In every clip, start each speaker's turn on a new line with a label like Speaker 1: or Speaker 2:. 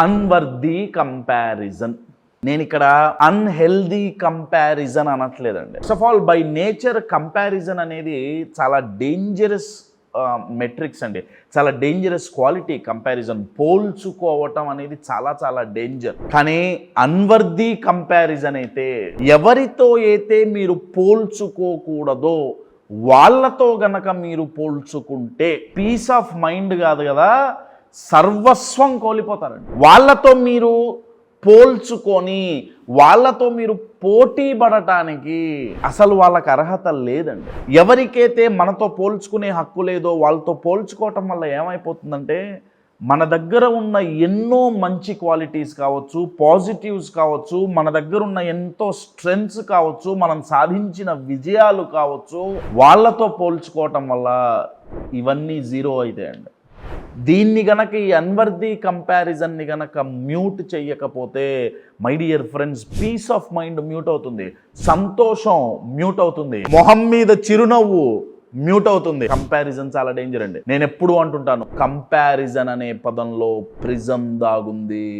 Speaker 1: అన్వర్దీ comparison. నేను ఇక్కడ unhealthy comparison అనట్లేదండి. First of all by nature comparison అనేది చాలా డేంజరస్ మెట్రిక్స్ అండి, చాలా డేంజరస్ క్వాలిటీ. కంపారిజన్, పోల్చుకోవటం అనేది చాలా చాలా డేంజర్. కానీ అన్వర్దీ కంపారిజన్ అయితే ఎవరితో అయితే మీరు పోల్చుకోకూడదో వాళ్ళతో గనక మీరు పోల్చుకుంటే పీస్ ఆఫ్ మైండ్ కాదు కదా, సర్వస్వం కోల్పోతారండి. వాళ్ళతో మీరు పోల్చుకొని వాళ్ళతో మీరు పోటీ పడటానికి అసలు వాళ్ళకి అర్హత లేదండి. ఎవరికైతే మనతో పోల్చుకునే హక్కు లేదో వాళ్ళతో పోల్చుకోవటం వల్ల ఏమైపోతుందంటే మన దగ్గర ఉన్న ఎన్నో మంచి క్వాలిటీస్ కావచ్చు, పాజిటివ్స్ కావచ్చు, మన దగ్గర ఉన్న ఎంతో స్ట్రెంగ్త్స్ కావచ్చు, మనం సాధించిన విజయాలు కావచ్చు, వాళ్ళతో పోల్చుకోవటం వల్ల ఇవన్నీ జీరో అవుతాయండి. దీన్ని గనక, ఈ అన్వర్దీ కంపారిజన్ని గనక మ్యూట్ చెయ్యకపోతే my dear friends, peace of mind mute అవుతుంది, సంతోషం మ్యూట్ అవుతుంది, మొహం మీద చిరునవ్వు మ్యూట్ అవుతుంది. కంపారిజన్ చాలా డేంజర్ అండి. నేను ఎప్పుడు అంటుంటాను, కంపారిజన్ అనే పదంలో ప్రిజం దాగుంది.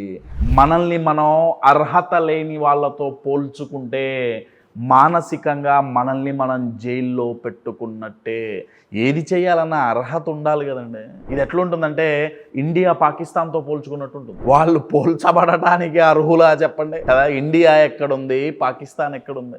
Speaker 1: మనల్ని మనం అర్హత లేని వాళ్ళతో పోల్చుకుంటే మానసికంగా మనల్ని మనం జైల్లో పెట్టుకున్నట్టే. ఏది చేయాలన్న అర్హత ఉండాలి కదండి. ఇది ఎట్లుంటుందంటే ఇండియా పాకిస్తాన్తో పోల్చుకున్నట్టు ఉంటుంది. వాళ్ళు పోల్చబడటానికి అర్హులా చెప్పండి కదా. ఇండియా ఎక్కడుంది, పాకిస్తాన్ ఎక్కడుంది?